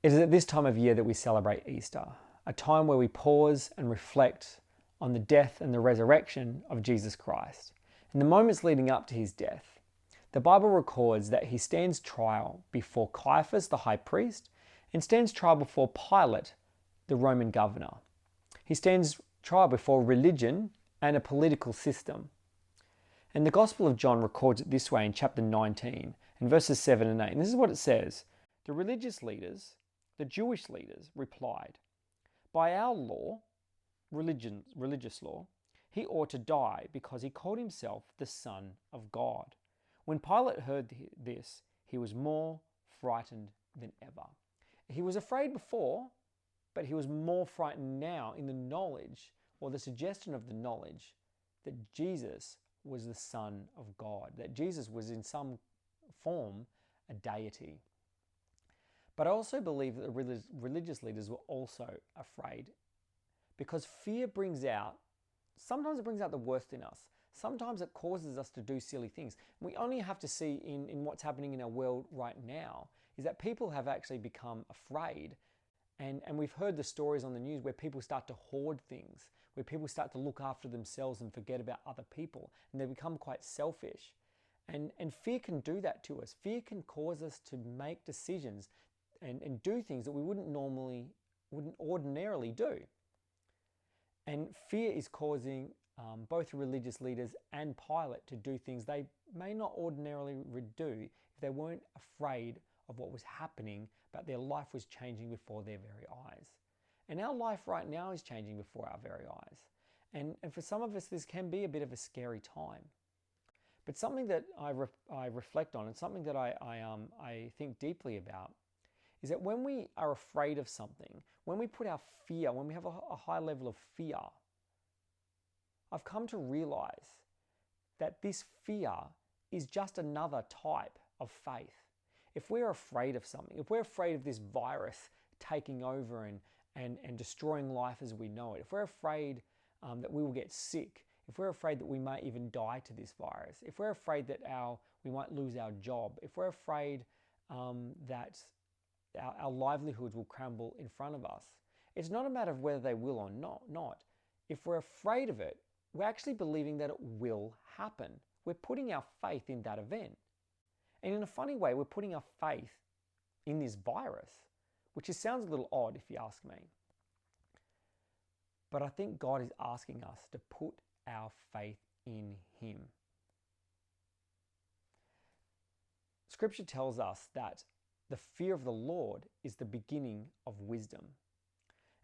It is at this time of year that we celebrate Easter, a time where we pause and reflect on the death and the resurrection of Jesus Christ. In the moments leading up to his death, the Bible records that he stands trial before Caiaphas, the high priest, and stands trial before Pilate, the Roman governor. He stands trial before religion and a political system. And the Gospel of John records it this way in chapter 19, in verses 7 and 8. And this is what it says. The religious leaders, the Jewish leaders, replied, "By our law, religious law, he ought to die because he called himself the Son of God." When Pilate heard this, he was more frightened than ever. He was afraid before, but he was more frightened now in the knowledge, or the suggestion of the knowledge, that Jesus was the Son of God, that Jesus was in some form a deity. But I also believe that the religious leaders were also afraid, because fear sometimes it brings out the worst in us. Sometimes it causes us to do silly things. We only have to see in what's happening in our world right now is that people have actually become afraid. And we've heard the stories on the news where people start to hoard things, where people start to look after themselves and forget about other people, and they become quite selfish. And fear can do that to us. Fear can cause us to make decisions and do things that we wouldn't ordinarily do. And fear is causing both religious leaders and Pilate to do things they may not ordinarily do if they weren't afraid of what was happening, but their life was changing before their very eyes. And our life right now is changing before our very eyes. And for some of us, this can be a bit of a scary time. But something that I reflect on, and something that I think deeply about, is that when we are afraid of something, when we put our fear, when we have a high level of fear, I've come to realize that this fear is just another type of faith. If we're afraid of something, if we're afraid of this virus taking over and destroying life as we know it, if we're afraid that we will get sick, if we're afraid that we might even die to this virus, if we're afraid that we might lose our job, if we're afraid that our livelihoods will crumble in front of us, it's not a matter of whether they will or not. If we're afraid of it, we're actually believing that it will happen. We're putting our faith in that event. And in a funny way, we're putting our faith in this virus, which sounds a little odd if you ask me. But I think God is asking us to put our faith in him. Scripture tells us that the fear of the Lord is the beginning of wisdom.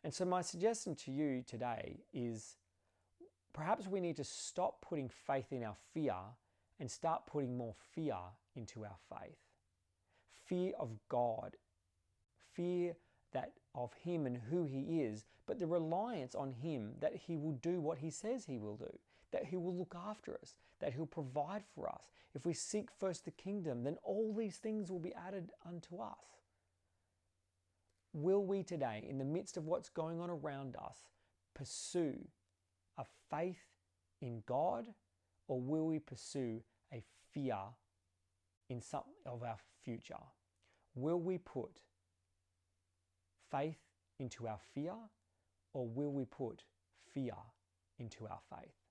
And so my suggestion to you today is perhaps we need to stop putting faith in our fear and start putting more fear into our faith. Fear of God, fear of him and who he is, but the reliance on him that he will do what he says he will do, that he will look after us, that he'll provide for us. If we seek first the kingdom, then all these things will be added unto us. Will we today, in the midst of what's going on around us, pursue a faith in God, or will we pursue a fear in some of our future? Will we put faith into our fear, or will we put fear into our faith?